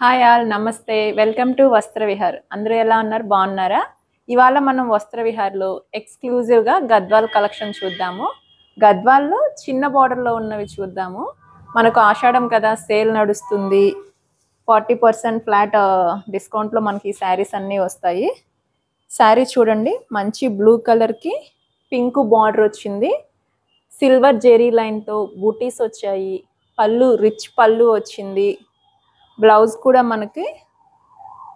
Hi all నమస్తే welcome to వస్త్ర విహార్. అందరూ ఎలా ఉన్నారు? బాగున్నారా? ఇవాళ మనం వస్త్ర విహార్లో ఎక్స్క్లూజివ్గా గద్వాల్ కలెక్షన్ చూద్దాము. గద్వాల్లో చిన్న బార్డర్లో ఉన్నవి చూద్దాము. మనకు ఆషాఢం కదా, సేల్ నడుస్తుంది. 40% ఫ్లాట్ డిస్కౌంట్లో మనకి ఈ శారీస్ అన్నీ వస్తాయి. శారీ చూడండి, మంచి బ్లూ కలర్కి పింక్ బార్డర్ వచ్చింది. సిల్వర్ జెరీ లైన్తో బూటీస్ వచ్చాయి. పళ్ళు రిచ్ పళ్ళు వచ్చింది. బ్లౌజ్ కూడా మనకి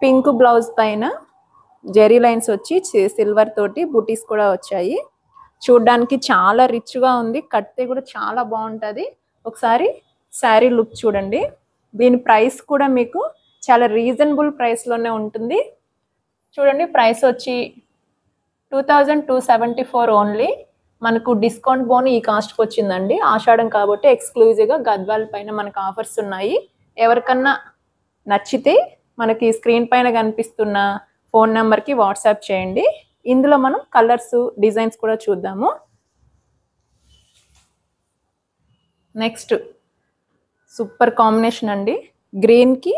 పింక్ బ్లౌజ్ పైన జెరీ లైన్స్ వచ్చి సిల్వర్ తోటి బూటీస్ కూడా వచ్చాయి. చూడ్డానికి చాలా రిచ్గా ఉంది. కట్టే కూడా చాలా బాగుంటుంది. ఒకసారి శారీ లుక్ చూడండి. దీని ప్రైస్ కూడా మీకు చాలా రీజనబుల్ ప్రైస్లోనే ఉంటుంది. చూడండి, ప్రైస్ వచ్చి 2274 ఓన్లీ. మనకు డిస్కౌంట్ బోన్ ఈ కాస్ట్కి వచ్చిందండి. ఆషాఢం కాబట్టి ఎక్స్క్లూజివ్గా గద్వాల్ పైన మనకు ఆఫర్స్ ఉన్నాయి. ఎవరికన్నా నచ్చితే మనకి స్క్రీన్ పైన కనిపిస్తున్న ఫోన్ నెంబర్కి వాట్సాప్ చేయండి. ఇందులో మనం కలర్స్, డిజైన్స్ కూడా చూద్దాము. నెక్స్ట్ సూపర్ కాంబినేషన్ అండి. గ్రీన్కి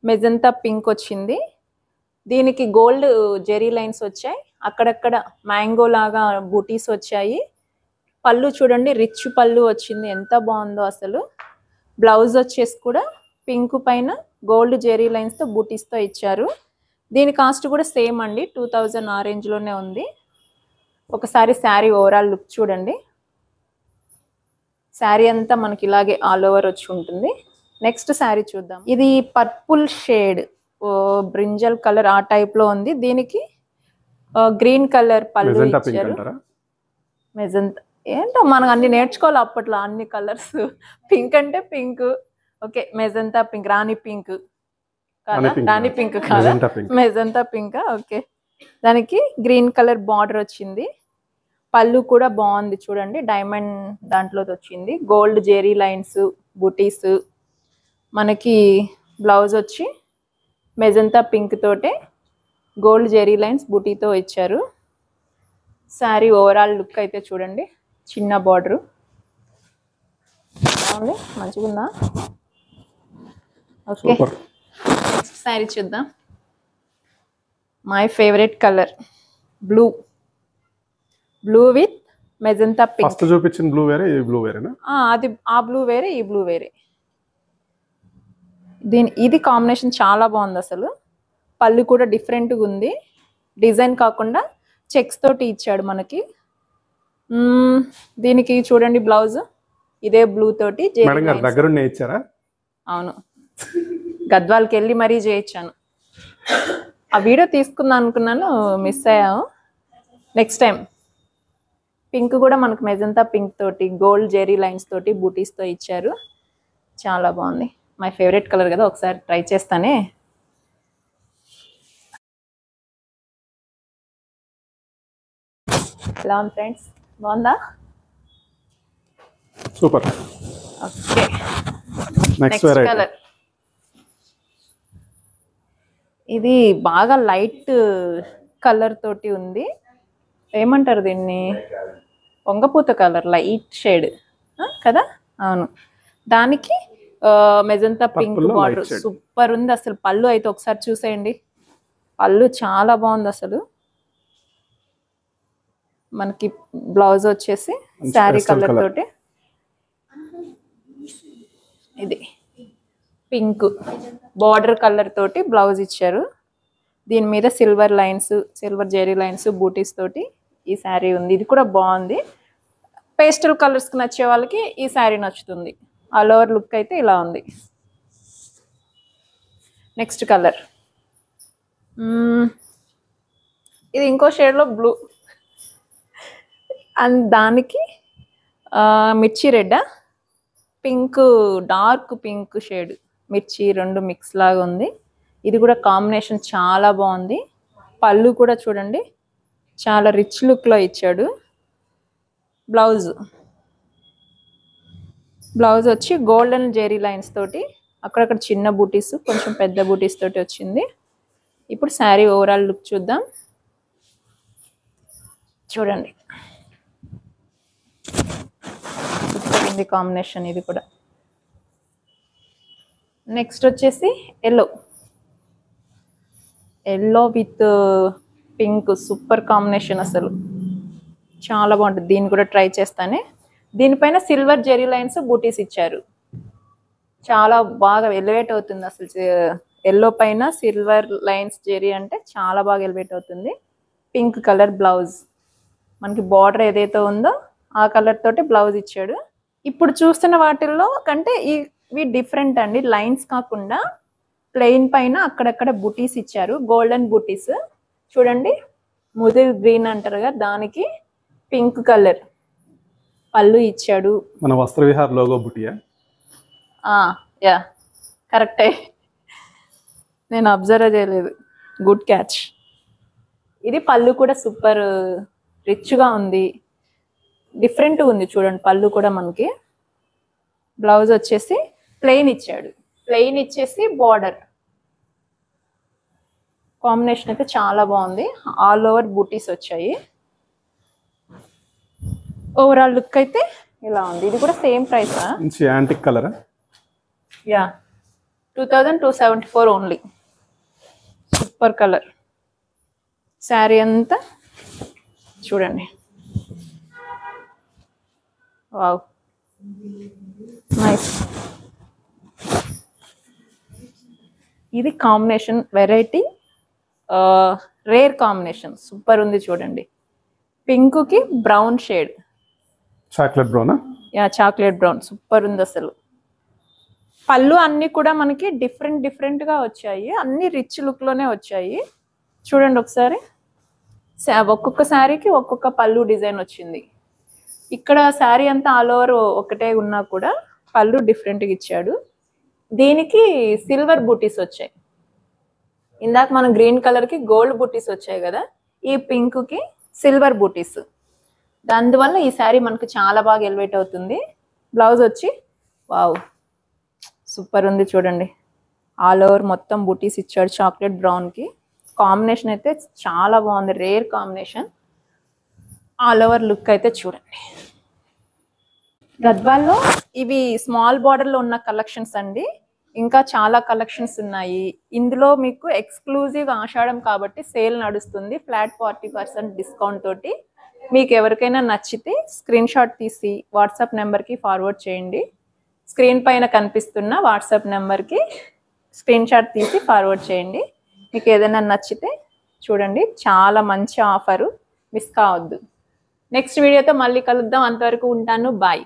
మెజంతా పింక్ వచ్చింది. దీనికి గోల్డ్ జెరీ లైన్స్ వచ్చాయి. అక్కడక్కడ మ్యాంగో లాగా బూటీస్ వచ్చాయి. పళ్ళు చూడండి, రిచ్ పళ్ళు వచ్చింది. ఎంత బాగుందో అసలు. బ్లౌజ్ వచ్చేసి కూడా పింక్ పైన గోల్డ్ జెరీ లైన్స్తో బూటీస్తో ఇచ్చారు. దీని కాస్ట్ కూడా సేమ్ అండి, 2000 ఆ రేంజ్లోనే ఉంది. ఒకసారి శారీ ఓవరాల్ లుక్ చూడండి. శారీ అంతా మనకి ఇలాగే ఆల్ ఓవర్ వచ్చి ఉంటుంది. నెక్స్ట్ శారీ చూద్దాం. ఇది పర్పుల్ షేడ్, బ్రింజల్ కలర్ ఆ టైప్లో ఉంది. దీనికి గ్రీన్ కలర్ పళ్ళు ఇచ్చారు. మెజంతా ఏంటో మనం అన్ని నేర్చుకోవాలి అప్పట్లో, అన్ని కలర్స్. పింక్ అంటే పింక్, ఓకే. మెజంతా పింక్, రాణి పింక్ కాదా? రాణి పింక్ కాదా? Magenta pink, okay. దానికి గ్రీన్ కలర్ బార్డర్ వచ్చింది. పళ్ళు కూడా బాగుంది చూడండి, డైమండ్ దాంట్లో వచ్చింది. గోల్డ్ జెరీ లైన్స్, బూటీస్. మనకి బ్లౌజ్ వచ్చి మెజంతా పింక్ తోటే గోల్డ్ జెరీ లైన్స్ బూటీతో ఇచ్చారు. శారీ ఓవరాల్ లుక్ అయితే చూడండి. చిన్న బార్డరు బాగుంది, మంచిగా ఉందా? ఓకే, నెక్స్ట్ శారీ చూద్దాం. My favourite colour blue. Blue with magenta pink. First చూపించిన బ్లూ వేరే, ఈ బ్లూ వేరేనా? అది ఆ బ్లూ వేరే, ఈ బ్లూ వేరే. ఇది కాంబినేషన్ చాలా బాగుంది అసలు. పళ్ళు కూడా డిఫరెంట్గా ఉంది. డిజైన్ కాకుండా చెక్స్ తోటి ఇచ్చాడు మనకి. దీనికి చూడండి బ్లౌజ్ ఇదే బ్లూ తోటి దగ్గరుండే ఇచ్చారా? అవును, గద్వాల్కి వెళ్ళి మరీ చేయించాను. ఆ వీడియో తీసుకుందాం అనుకున్నాను, మిస్ అయ్యాము. Next time. పింక్ కూడా మనకు మెజంతా పింక్ తోటి గోల్డ్ జెరీ లైన్స్ తోటి బూటీస్తో ఇచ్చారు. చాలా బాగుంది. మై ఫేవరెట్ కలర్ కదా, ఒకసారి ట్రై చేస్తానే. ఎలా ఉంది ఫ్రెండ్స్, బాగుందా? సూపర్. Okay, next colour. ఇది బాగా లైట్ కలర్ తోటి ఉంది. ఏమంటారు దీన్ని? వంగపూత కలర్, లైట్ షేడ్ కదా? అవును. దానికి మెజంతా పింక్ బార్డర్ సూపర్ ఉంది అసలు. పళ్ళు అయితే ఒకసారి చూసేయండి. పళ్ళు చాలా బాగుంది అసలు. మనకి బ్లౌజ్ వచ్చేసి శారీ కలర్ తోటి ఇది పింక్ బార్డర్ కలర్ తోటి బ్లౌజ్ ఇచ్చారు. దీని మీద silver lines, silver zari lines బూటీస్ తోటి ఈ శారీ ఉంది. ఇది కూడా బాగుంది. పేస్టల్ కలర్స్కి నచ్చే వాళ్ళకి ఈ శారీ నచ్చుతుంది. ఆల్ ఓవర్ లుక్ అయితే ఇలా ఉంది. నెక్స్ట్ కలర్, ఇది ఇంకో షేడ్లో బ్లూ. అండ్ దానికి మిర్చి red, pink, dark pink shade, మిర్చి రెండు మిక్స్ లాగా ఉంది. ఇది కూడా కాంబినేషన్ చాలా బాగుంది. పళ్ళు కూడా చూడండి, చాలా రిచ్ లుక్లో ఇచ్చాడు. బ్లౌజ్ వచ్చి గోల్డెన్ జెరీ లైన్స్ తోటి అక్కడక్కడ చిన్న బూటీస్, కొంచెం పెద్ద బూటీస్ తోటి వచ్చింది. ఇప్పుడు శారీ ఓవరాల్ లుక్ చూద్దాం. చూడండి, సూపర్ ఉంది కాంబినేషన్. ఇది కూడా నెక్స్ట్ వచ్చేసి yellow with pink super combination, అసలు చాలా బాగుంటుంది. దీన్ని కూడా ట్రై చేస్తానే. దీనిపైన సిల్వర్ జెరీ లైన్స్ బూటీస్ ఇచ్చారు, చాలా బాగా ఎలివేట్ అవుతుంది అసలు. ఎల్లో పైన సిల్వర్ లైన్స్ జెరీ అంటే చాలా బాగా ఎలివేట్ అవుతుంది. పింక్ కలర్ బ్లౌజ్, మనకి బార్డర్ ఏదైతే ఉందో ఆ కలర్ తోటి బ్లౌజ్ ఇచ్చాడు. ఇప్పుడు చూస్తున్న వాటిల్లో కంటే ఇవి డిఫరెంట్ అండి. లైన్స్ కాకుండా ప్లెయిన్ పైన అక్కడక్కడ బుటీస్ ఇచ్చారు, గోల్డెన్ బుటీస్. చూడండి, ముదిర్ గ్రీన్ అంటారు కదా, దానికి పింక్ కలర్ పళ్ళు ఇచ్చాడు. మన వస్త్ర విహార్ లోగో బుటియా? యా, కరెక్టే, నేను అబ్జర్వ్ చేయలేదు. Good catch. ఇది పళ్ళు కూడా సూపర్ రిచ్గా ఉంది, డిఫరెంట్ ఉంది. చూడండి పళ్ళు కూడా మనకి. బ్లౌజ్ వచ్చేసి ప్లెయిన్ ఇచ్చాడు, ప్లెయిన్ ఇచ్చేసి బార్డర్ కాంబినేషన్ అయితే చాలా బాగుంది. ఆల్ ఓవర్ బూటీస్ వచ్చాయి. ఓవరాల్ లుక్ అయితే ఇలా ఉంది. ఇది కూడా సేమ్ ప్రైస్. మంచి antique colour. Yeah, 2274 only. Super colour. Sari అంతా చూడండి, వావ్, నైస్. ఇది combination variety, rare combination, super ఉంది. చూడండి, పింక్కి బ్రౌన్ షేడ్. చాక్లెట్ బ్రౌనా? యా, చాక్లెట్ బ్రౌన్, సూపర్ ఉంది అసలు. పళ్ళు అన్నీ కూడా మనకి డిఫరెంట్గా వచ్చాయి, అన్ని రిచ్ లుక్లోనే వచ్చాయి. చూడండి ఒకసారి, ఒక్కొక్క శారీకి ఒక్కొక్క పళ్ళు డిజైన్ వచ్చింది. ఇక్కడ శారీ అంతా ఆల్ ఓవర్ ఒకటే ఉన్నా కూడా పళ్ళు డిఫరెంట్గా ఇచ్చాడు. దీనికి సిల్వర్ బూటీస్ వచ్చాయి. ఇందాక మనం గ్రీన్ కలర్కి గోల్డ్ బూటీస్ వచ్చాయి కదా, ఈ పింక్కి సిల్వర్ బూటీస్. అందువల్ల ఈ శారీ మనకు చాలా బాగా ఎలివేట్ అవుతుంది. బ్లౌజ్ వచ్చి వావ్, సూపర్ ఉంది. చూడండి, ఆల్ ఓవర్ మొత్తం బూటీస్ ఇచ్చాడు చాక్లెట్ బ్రౌన్కి. కాంబినేషన్ అయితే చాలా బాగుంది, rare combination. All over look అయితే చూడండి. గద్వాల్లో ఇవి స్మాల్ బార్డర్లో ఉన్న కలెక్షన్స్ అండి. ఇంకా చాలా కలెక్షన్స్ ఉన్నాయి. ఇందులో మీకు ఎక్స్క్లూజివ్ ఆషాఢం కాబట్టి సేల్ నడుస్తుంది, ఫ్లాట్ 40% డిస్కౌంట్ తోటి. మీకు ఎవరికైనా నచ్చితే స్క్రీన్ షాట్ తీసి వాట్సాప్ నెంబర్కి ఫార్వర్డ్ చేయండి. స్క్రీన్ పైన కనిపిస్తున్న వాట్సాప్ నెంబర్కి స్క్రీన్ షాట్ తీసి ఫార్వర్డ్ చేయండి. మీకు ఏదైనా నచ్చితే చూడండి, చాలా మంచి ఆఫరు, మిస్ కావద్దు. నెక్స్ట్ వీడియోతో మళ్ళీ కలుద్దాం. అంతవరకు ఉంటాను, బాయ్.